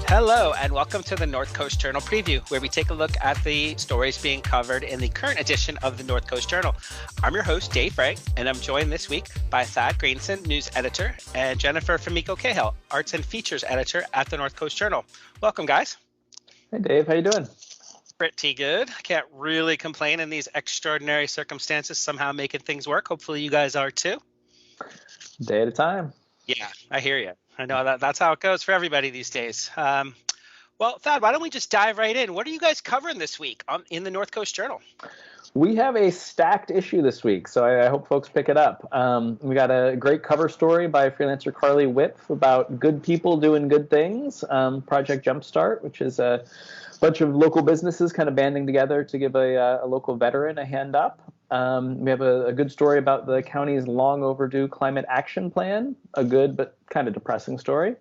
Hello, and welcome to the North Coast Journal Preview, where we take a look at the stories being covered in the current edition of the North Coast Journal. I'm your host, Dave Ray, and I'm joined this week by Thad Greenson, news editor, and Jennifer Fumiko-Cahill, arts and features editor at the North Coast Journal. Welcome, guys. Hey, Dave. How you doing? Pretty good. I can't really complain in these extraordinary circumstances, somehow making things work. Hopefully you guys are too. Day at a time. Yeah, I hear you. I know that's how it goes for everybody these days. Well, Thad, why don't we just dive right in? What are you guys covering this week in the North Coast Journal? We have a stacked issue this week, so I hope folks pick it up. We got a great cover story by freelancer Carly Whipf about good people doing good things, Project Jumpstart, which is a bunch of local businesses kind of banding together to give a local veteran a hand up. We have a good story about the county's long overdue climate action plan, a good but kind of depressing story.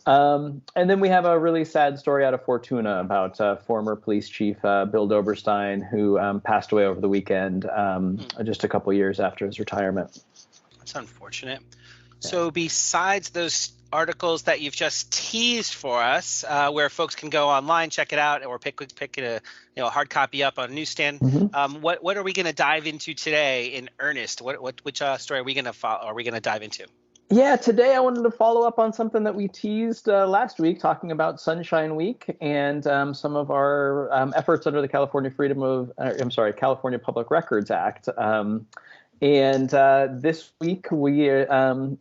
And then we have a really sad story out of Fortuna about former police chief Bill Doberstein, who passed away over the weekend, just a couple years after his retirement. That's unfortunate. Yeah. So besides those articles that you've just teased for us, where folks can go online, check it out, or pick a hard copy up on a newsstand, what are we going to dive into today in earnest? Which story are we going to dive into? Yeah, today I wanted to follow up on something that we teased last week, talking about Sunshine Week and some of our efforts under the California California Public Records Act. And this week we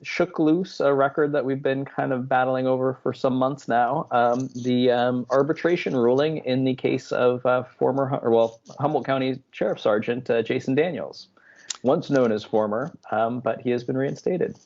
shook loose a record that we've been kind of battling over for some months now, the arbitration ruling in the case of Humboldt County Sheriff Sergeant Jason Daniels, once known as former, but he has been reinstated.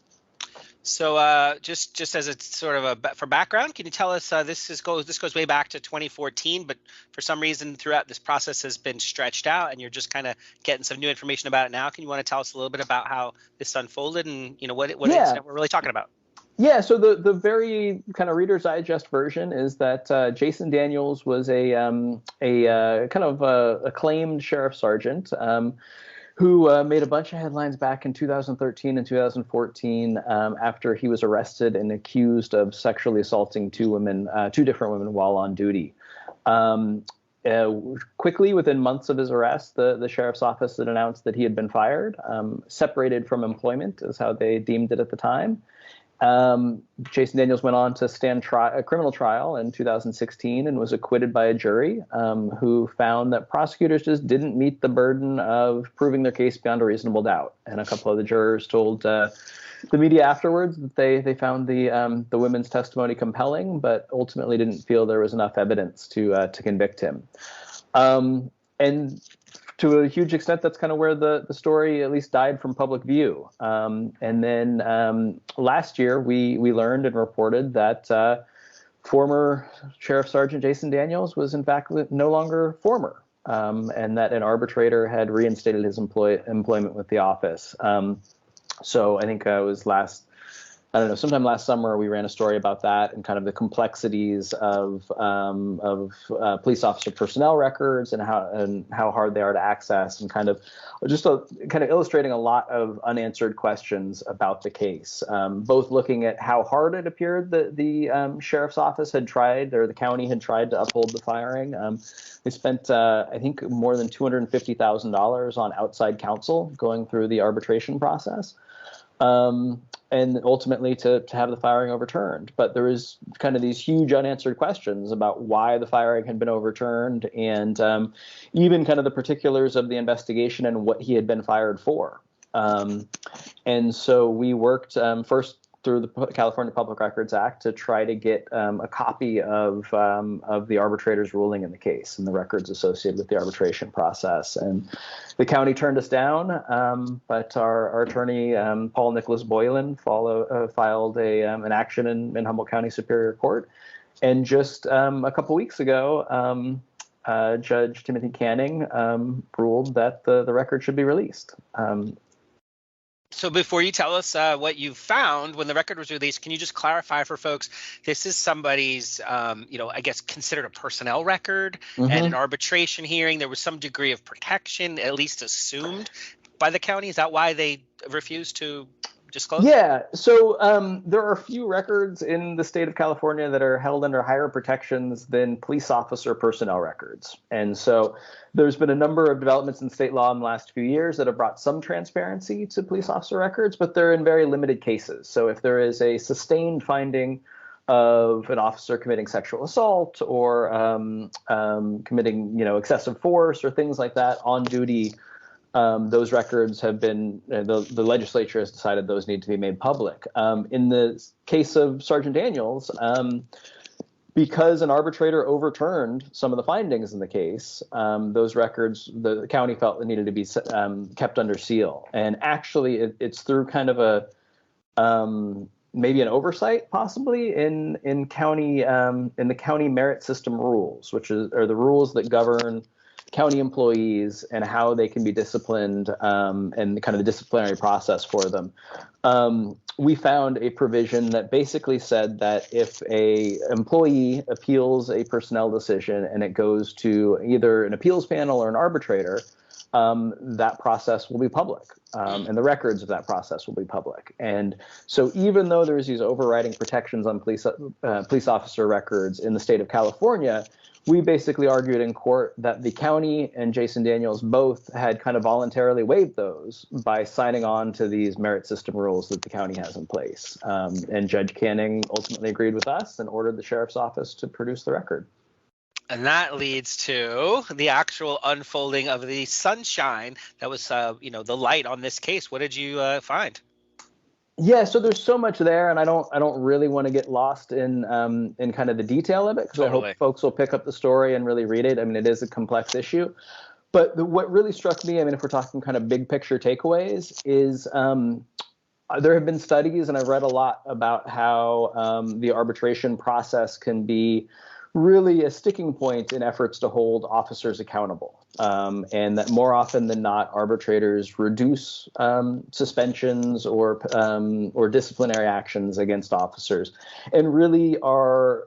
So just as a sort of for background, can you tell us this goes way back to 2014, but for some reason throughout this process has been stretched out, and you're just kind of getting some new information about it now. Can you want to tell us a little bit about how this unfolded and what incident we're really talking about? Yeah, so the very kind of Reader's Digest version is that Jason Daniels was a kind of acclaimed sheriff sergeant who made a bunch of headlines back in 2013 and 2014 after he was arrested and accused of sexually assaulting two different women while on duty. Quickly, within months of his arrest, the sheriff's office had announced that he had been fired, separated from employment is how they deemed it at the time. Jason Daniels went on to stand a criminal trial in 2016 and was acquitted by a jury who found that prosecutors just didn't meet the burden of proving their case beyond a reasonable doubt. And a couple of the jurors told the media afterwards that they found the women's testimony compelling, but ultimately didn't feel there was enough evidence to convict him. And to a huge extent, that's kind of where the story at least died from public view. And then last year, we learned and reported that former Sheriff Sergeant Jason Daniels was in fact no longer former, and that an arbitrator had reinstated his employment with the office. So I think it was sometime last summer, we ran a story about that and kind of the complexities of police officer personnel records and how hard they are to access, and kind of illustrating a lot of unanswered questions about the case. Both looking at how hard it appeared that the sheriff's office had tried, or the county had tried to uphold the firing. They spent, I think, more than $250,000 on outside counsel going through the arbitration process. And ultimately to have the firing overturned. But there was kind of these huge unanswered questions about why the firing had been overturned, and even kind of the particulars of the investigation and what he had been fired for. And so we worked first through the California Public Records Act to try to get a copy of the arbitrator's ruling in the case and the records associated with the arbitration process. And the county turned us down, but our attorney, Paul Nicholas Boylan, filed an action in Humboldt County Superior Court. And just a couple weeks ago, Judge Timothy Canning ruled that the record should be released. So before you tell us what you found when the record was released, can you just clarify for folks, this is somebody's, I guess considered a personnel record and an Hmm. arbitration hearing. There was some degree of protection, at least assumed by the county. Is that why they refused to disclose? Yeah, so there are a few records in the state of California that are held under higher protections than police officer personnel records. And so there's been a number of developments in state law in the last few years that have brought some transparency to police officer records, but they're in very limited cases. So if there is a sustained finding of an officer committing sexual assault or committing, excessive force or things like that on duty, those records have been the legislature has decided those need to be made public. In the case of Sergeant Daniels, because an arbitrator overturned some of the findings in the case, those records the county felt needed to be kept under seal. And actually, it's through kind of a maybe an oversight, possibly in the county merit system rules, which are the rules that govern county employees and how they can be disciplined, and kind of the disciplinary process for them. We found a provision that basically said that if a employee appeals a personnel decision and it goes to either an appeals panel or an arbitrator, that process will be public, and the records of that process will be public. And so even though there's these overriding protections on police officer records in the state of California, we basically argued in court that the county and Jason Daniels both had kind of voluntarily waived those by signing on to these merit system rules that the county has in place. And Judge Canning ultimately agreed with us and ordered the sheriff's office to produce the record. And that leads to the actual unfolding of the sunshine that was, the light on this case. What did you find? Yeah, so there's so much there, and I don't really want to get lost in kind of the detail of it, because Totally. I hope folks will pick up the story and really read it. I mean, it is a complex issue. But what really struck me, I mean, if we're talking kind of big picture takeaways, is there have been studies, and I've read a lot about how the arbitration process can be really a sticking point in efforts to hold officers accountable. And that more often than not, arbitrators reduce suspensions or disciplinary actions against officers, and really are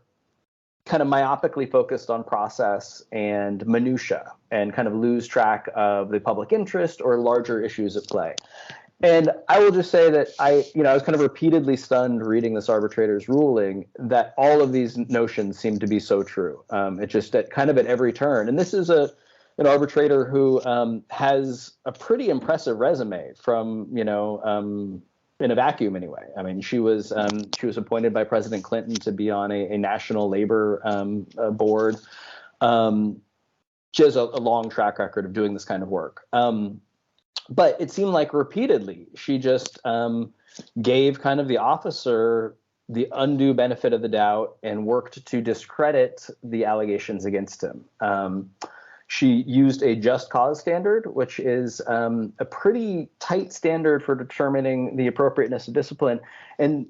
kind of myopically focused on process and minutia, and kind of lose track of the public interest or larger issues at play. And I will just say that I was kind of repeatedly stunned reading this arbitrator's ruling that all of these notions seem to be so true. It just at every turn. And this is an arbitrator who has a pretty impressive resume from, in a vacuum anyway. I mean, she was appointed by President Clinton to be on a national labor board. She has a long track record of doing this kind of work. But it seemed like repeatedly she just gave kind of the officer the undue benefit of the doubt and worked to discredit the allegations against him. She used a just cause standard, which is a pretty tight standard for determining the appropriateness of discipline. And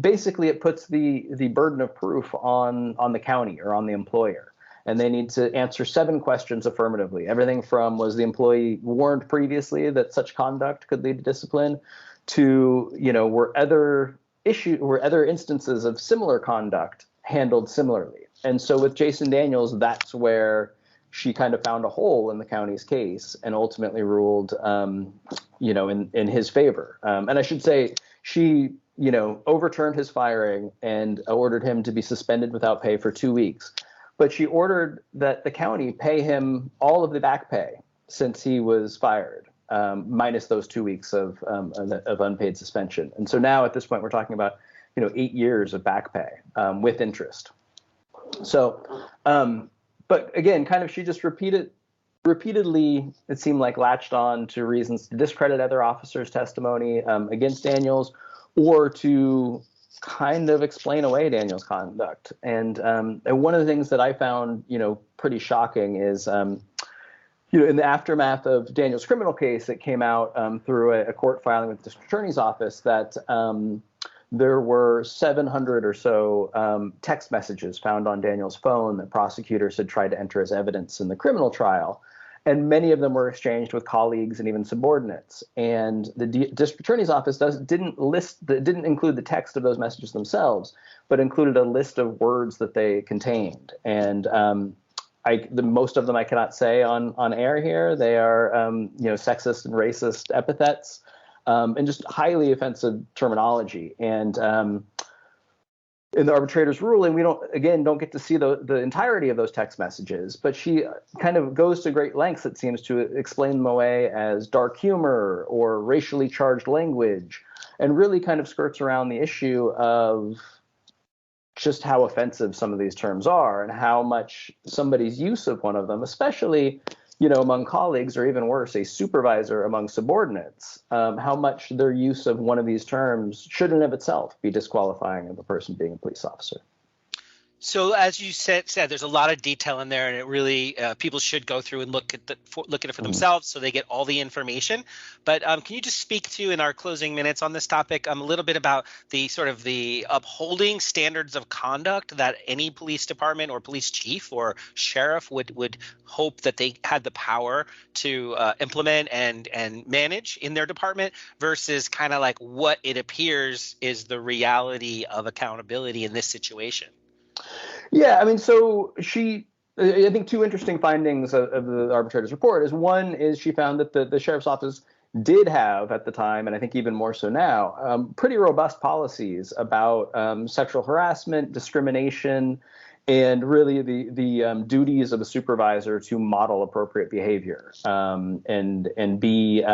basically it puts the burden of proof on the county or on the employer. And they need to answer 7 questions affirmatively. Everything from, was the employee warned previously that such conduct could lead to discipline, to, were other instances of similar conduct handled similarly. And so with Jason Daniels, that's where she kind of found a hole in the county's case and ultimately ruled, in his favor. And I should say she, overturned his firing and ordered him to be suspended without pay for 2 weeks. But she ordered that the county pay him all of the back pay since he was fired, minus those 2 weeks of unpaid suspension. And so now at this point, we're talking about, 8 years of back pay with interest. So, but again, kind of she just repeatedly, it seemed like, latched on to reasons to discredit other officers' testimony against Daniels, or to kind of explain away Daniel's conduct. And one of the things that I found, pretty shocking is, in the aftermath of Daniel's criminal case, it came out through a court filing with the district attorney's office that there were 700 or so text messages found on Daniel's phone that prosecutors had tried to enter as evidence in the criminal trial. And many of them were exchanged with colleagues and even subordinates. And the district attorney's office didn't include the text of those messages themselves, but included a list of words that they contained. And most of them I cannot say on air here. They are sexist and racist epithets, and just highly offensive terminology. And in the arbitrator's ruling, we don't get to see the entirety of those text messages, but she kind of goes to great lengths, it seems, to explain them away as dark humor or racially charged language, and really kind of skirts around the issue of just how offensive some of these terms are and how much somebody's use of one of them, especially among colleagues, or even worse, a supervisor among subordinates, how much their use of one of these terms should in of itself be disqualifying of a person being a police officer. So as you said, there's a lot of detail in there, and it really people should go through and look at it for themselves, so they get all the information. But can you just speak to, in our closing minutes on this topic, a little bit about the sort of the upholding standards of conduct that any police department or police chief or sheriff would hope that they had the power to implement and manage in their department, versus kind of like what it appears is the reality of accountability in this situation? Yeah, I mean, so I think two interesting findings of the arbitrator's report is, one is she found that the sheriff's office did have at the time, and I think even more so now, pretty robust policies about sexual harassment, discrimination, and really the duties of a supervisor to model appropriate behavior, and be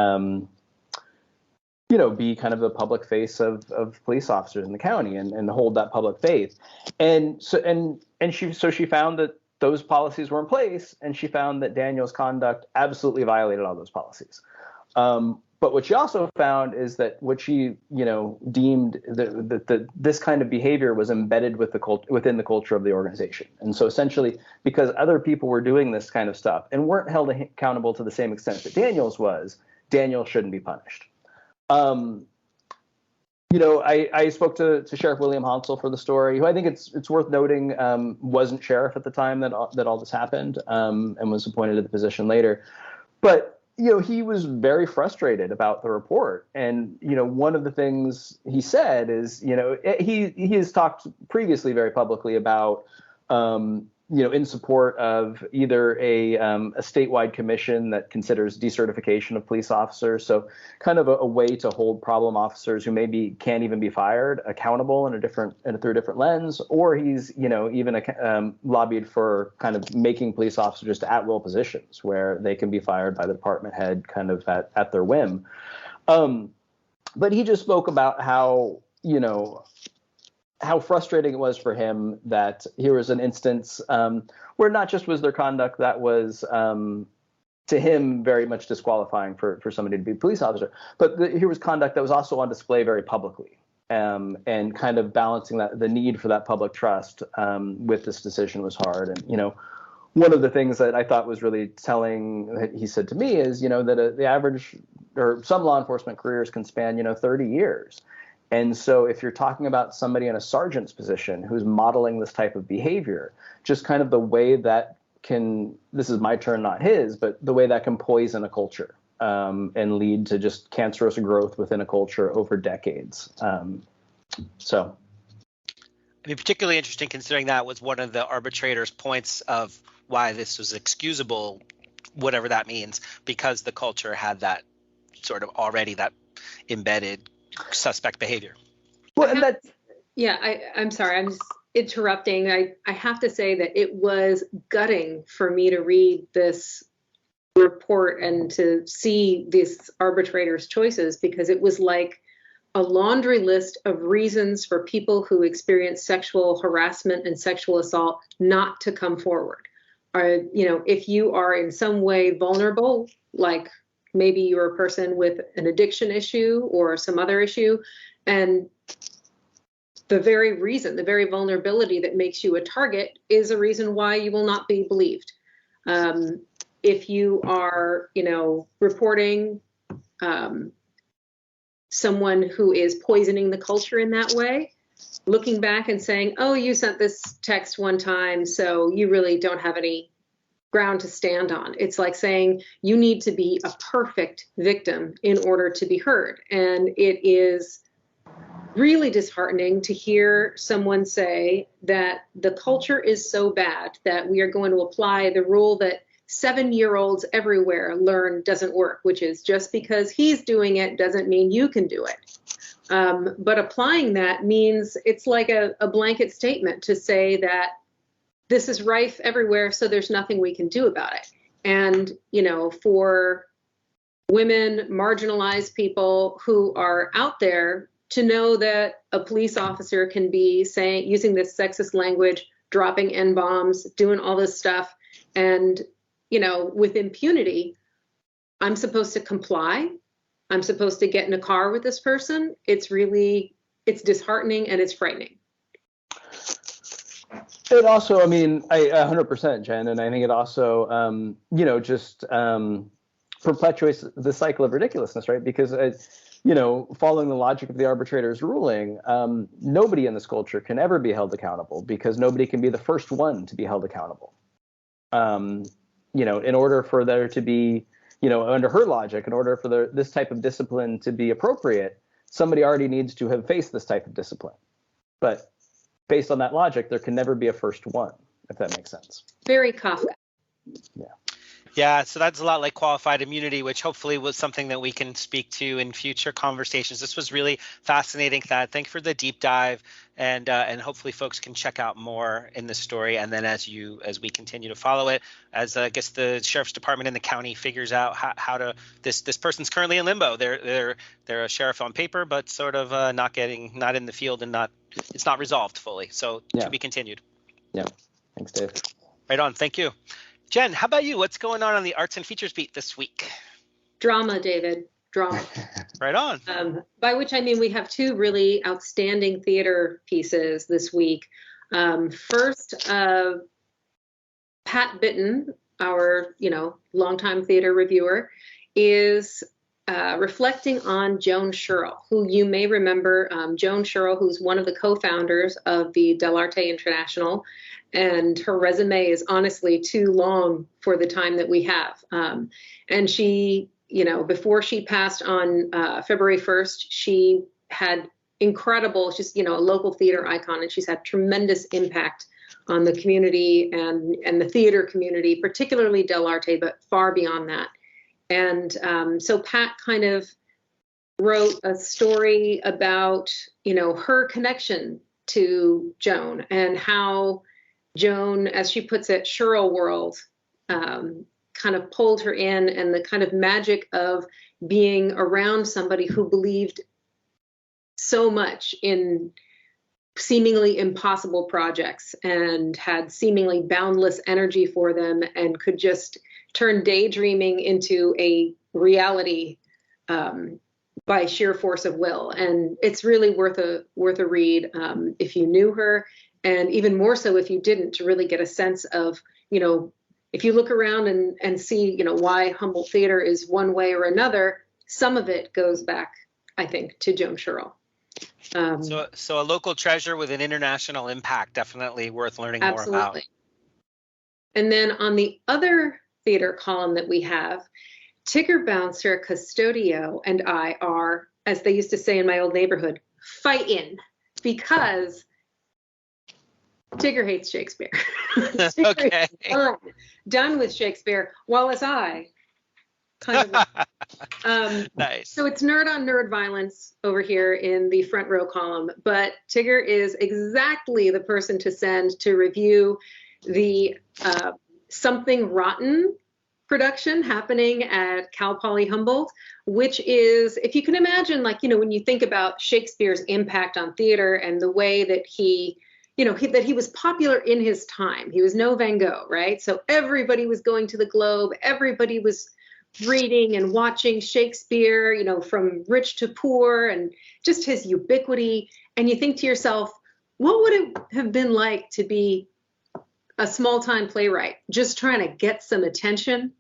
be kind of the public face of police officers in the county, and hold that public faith. And she found that those policies were in place, and she found that Daniel's conduct absolutely violated all those policies. But what she also found is that what she, deemed that this kind of behavior was embedded within the culture of the organization. And so essentially, because other people were doing this kind of stuff and weren't held accountable to the same extent that Daniel's was, Daniel shouldn't be punished. I spoke to Sheriff William Hansel for the story, who I think it's worth noting wasn't sheriff at the time that all this happened, and was appointed to the position later. But he was very frustrated about the report, and one of the things he said is he has talked previously very publicly about in support of either a statewide commission that considers decertification of police officers. So kind of a way to hold problem officers who maybe can't even be fired accountable through a different lens. Or he's, even lobbied for kind of making police officers just at-will positions where they can be fired by the department head kind of at their whim. But he just spoke about how frustrating it was for him that here was an instance where not just was their conduct that was to him very much disqualifying for somebody to be a police officer, but here was conduct that was also on display very publicly, and kind of balancing the need for that public trust with this decision was hard. And one of the things that I thought was really telling that he said to me is that the average, or some law enforcement careers can span 30 years. And so if you're talking about somebody in a sergeant's position who's modeling this type of behavior, just kind of the way that this is my turn, not his, but the way that can poison a culture, and lead to just cancerous growth within a culture over decades. So. I mean, particularly interesting considering that was one of the arbitrator's points of why this was excusable, whatever that means, because the culture had that sort of already that embedded suspect behavior. Well, and I'm sorry, I'm just interrupting. I have to say that it was gutting for me to read this report and to see this arbitrator's choices, because it was like a laundry list of reasons for people who experience sexual harassment and sexual assault not to come forward. Or, if you are in some way vulnerable, like maybe you're a person with an addiction issue or some other issue, and the very vulnerability that makes you a target is a reason why you will not be believed. If you are, reporting someone who is poisoning the culture in that way, looking back and saying, oh, you sent this text one time, so you really don't have any ground to stand on. It's like saying you need to be a perfect victim in order to be heard. And it is really disheartening to hear someone say that the culture is so bad that we are going to apply the rule that 7-year-olds everywhere learn doesn't work, which is just because he's doing it doesn't mean you can do it. But applying that means it's like a blanket statement to say that this is rife everywhere, so there's nothing we can do about it. And, for women, marginalized people who are out there, to know that a police officer can be using this sexist language, dropping N-bombs, doing all this stuff, and, with impunity, I'm supposed to comply. I'm supposed to get in a car with this person. It's disheartening and it's frightening. It also, I 100%, Jen, and I think it also, just perpetuates the cycle of ridiculousness, right? Because, following the logic of the arbitrator's ruling, nobody in this culture can ever be held accountable because nobody can be the first one to be held accountable. In order for there to be, under her logic, in order for this type of discipline to be appropriate, somebody already needs to have faced this type of discipline. But based on that logic, there can never be a first one, if that makes sense. Very Kafka. Yeah. Yeah, so that's a lot like qualified immunity, which hopefully was something that we can speak to in future conversations. This was really fascinating, Thad. Thank you for the deep dive, and hopefully folks can check out more in the story. And then as we continue to follow it, as I guess the sheriff's department in the county figures out how to this person's currently in limbo. They're a sheriff on paper, but sort of not in the field, and it's not resolved fully. So to be continued. Yeah. Thanks, Dave. Right on. Thank you. Jen, how about you? What's going on the arts and features beat this week? Drama, David. Drama. Right on. By which I mean we have two really outstanding theater pieces this week. First, Pat Bitton, our longtime theater reviewer, is reflecting on Joan Schirle, who you may remember. Joan Schirle, who's one of the co-founders of the Del Arte International. And her resume is honestly too long for the time that we have. And she, before she passed on February 1st, she had incredible, she's, a local theater icon, and she's had tremendous impact on the community and the theater community, particularly Del Arte, but far beyond that. And so Pat kind of wrote a story about, her connection to Joan and how Joan, as she puts it, Schirle world, kind of pulled her in, and the kind of magic of being around somebody who believed so much in seemingly impossible projects and had seemingly boundless energy for them and could just turn daydreaming into a reality by sheer force of will. And it's really worth a read if you knew her. And even more so if you didn't, to really get a sense of, if you look around and see, why Humboldt Theater is one way or another, some of it goes back, I think, to Joan Schirle. So a local treasure with an international impact, definitely worth learning more about. And then on the other theater column that we have, Tigger Bouncer, Custodio, and I are, as they used to say in my old neighborhood, fighting, because Tigger hates Shakespeare. Okay. Done with Shakespeare, while as I kind of nice. So it's nerd on nerd violence over here in the front row column, but Tigger is exactly the person to send to review the Something Rotten production happening at Cal Poly Humboldt, which is, if you can imagine, when you think about Shakespeare's impact on theater and the way that he was popular in his time. He was no Van Gogh, right? So everybody was going to the Globe. Everybody was reading and watching Shakespeare, from rich to poor, and just his ubiquity. And you think to yourself, what would it have been like to be a small-time playwright just trying to get some attention?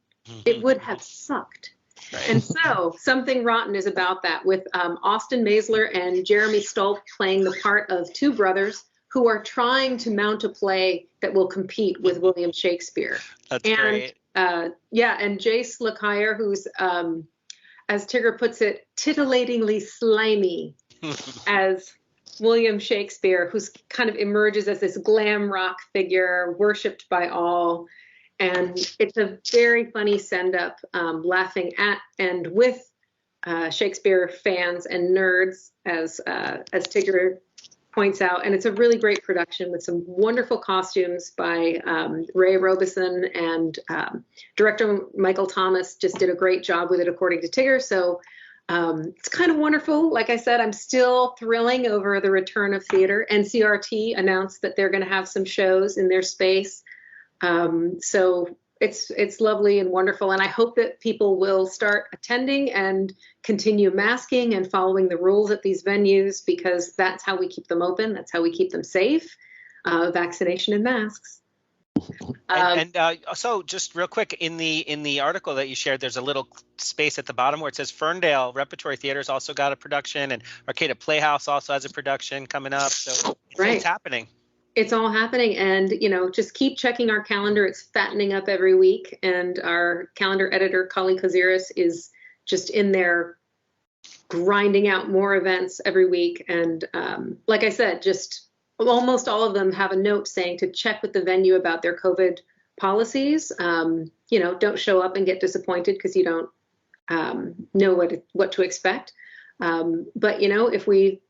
It would have sucked. Right. And so Something Rotten is about that, with Austin Maisler and Jeremy Stolp playing the part of two brothers who are trying to mount a play that will compete with William Shakespeare. That's great. And Jace Lacaille, who's, as Tigger puts it, titillatingly slimy as William Shakespeare, who's kind of emerges as this glam rock figure worshipped by all. And it's a very funny send-up, laughing at and with Shakespeare fans and nerds, as Tigger points out. And it's a really great production with some wonderful costumes by Ray Robeson, and director Michael Thomas just did a great job with it, according to Tigger. So it's kind of wonderful. Like I said, I'm still thrilling over the return of theater. NCRT announced that they're going to have some shows in their space. So it's lovely and wonderful. And I hope that people will start attending and continue masking and following the rules at these venues, because that's how we keep them open. That's how we keep them safe. Vaccination and masks. So just real quick, in the article that you shared, there's a little space at the bottom where it says Ferndale Repertory Theater's also got a production, and Arcata Playhouse also has a production coming up. So it's happening. It's all happening, and just keep checking our calendar. It's fattening up every week, and our calendar editor, Kali Kaziris, is just in there grinding out more events every week. And like I said, just almost all of them have a note saying to check with the venue about their COVID policies. Don't show up and get disappointed because you don't know what to expect. But if we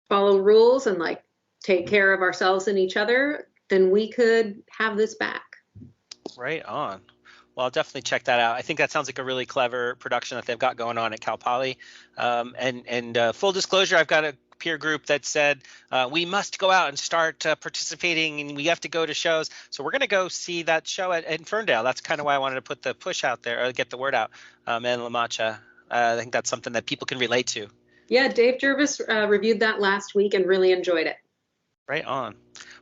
follow rules and take care of ourselves and each other, then we could have this back. Right on. Well, I'll definitely check that out. I think that sounds like a really clever production that they've got going on at Cal Poly. And full disclosure, I've got a peer group that said we must go out and start participating, and we have to go to shows. So we're going to go see that show at Ferndale. That's kind of why I wanted to put the push out there, or get the word out. And La Mancha, I think that's something that people can relate to. Yeah, Dave Jervis reviewed that last week and really enjoyed it. Right on.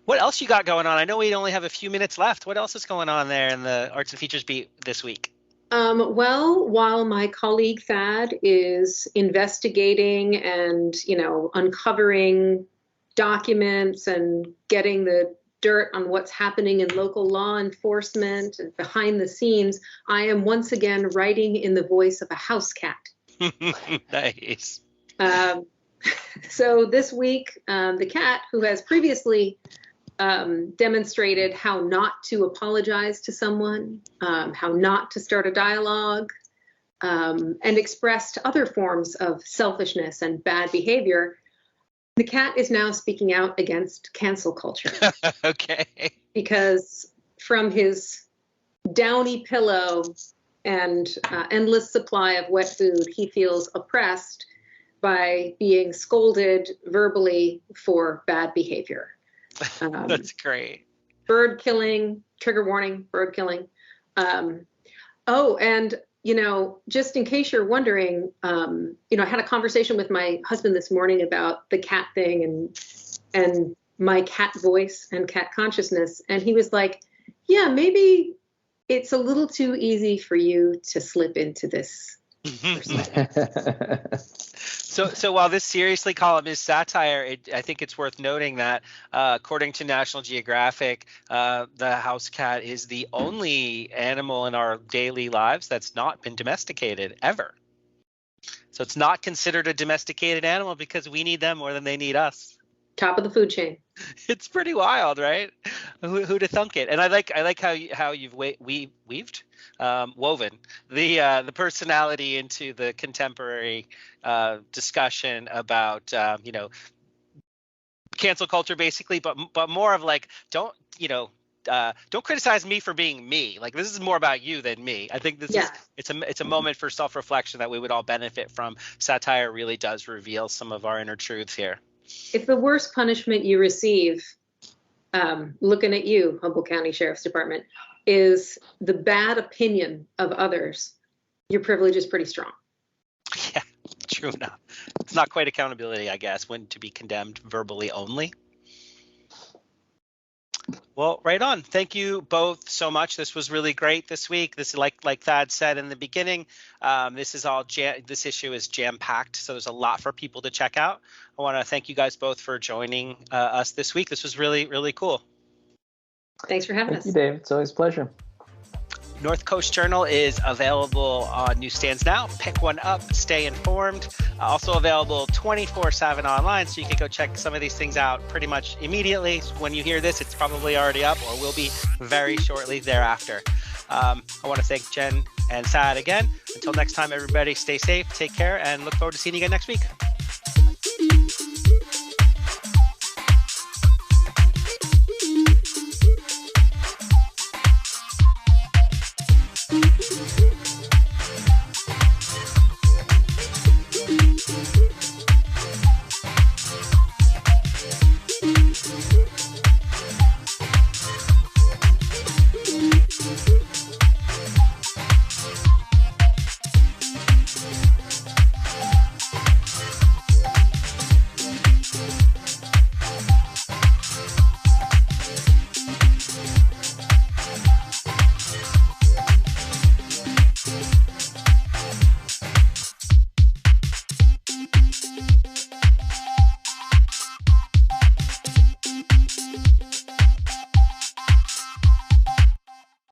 What else you got going on? I know we only have a few minutes left. What else is going on there in the Arts and Features beat this week? Well, while my colleague Thad is investigating and, uncovering documents and getting the dirt on what's happening in local law enforcement and behind the scenes, I am once again writing in the voice of a house cat. Nice. So this week, the cat, who has previously demonstrated how not to apologize to someone, how not to start a dialogue, and expressed other forms of selfishness and bad behavior, the cat is now speaking out against cancel culture. Okay. Because from his downy pillow and endless supply of wet food, he feels oppressed by being scolded verbally for bad behavior. That's great. Bird killing, trigger warning, bird killing. And, just in case you're wondering, I had a conversation with my husband this morning about the cat thing and my cat voice and cat consciousness. And he was like, yeah, maybe it's a little too easy for you to slip into this. So while this seriously column is satire, I think it's worth noting that according to National Geographic, the house cat is the only animal in our daily lives that's not been domesticated ever. So it's not considered a domesticated animal because we need them more than they need us. Top of the food chain. It's pretty wild, right? Who'd have thunk it? And I like how you've woven the personality into the contemporary discussion about cancel culture, basically, but more of don't criticize me for being me. Like, this is more about you than me. I think it's a moment for self-reflection that we would all benefit from. Satire really does reveal some of our inner truths here. If the worst punishment you receive, looking at you, Humboldt County Sheriff's Department, is the bad opinion of others, your privilege is pretty strong. Yeah, true enough. It's not quite accountability, I guess, when to be condemned verbally only. Well, right on. Thank you both so much. This was really great this week. This, like Thad said in the beginning, this issue is jam-packed, so there's a lot for people to check out. I want to thank you guys both for joining us this week. This was really, really cool. Thanks for having us. Thank you, Dave. It's always a pleasure. North Coast Journal is available on newsstands now. Pick one up, stay informed. Also available 24/7 online, so you can go check some of these things out pretty much immediately. When you hear this, it's probably already up or will be very shortly thereafter. I want to thank Jen and Thad again. Until next time, everybody, stay safe, take care, and look forward to seeing you again next week.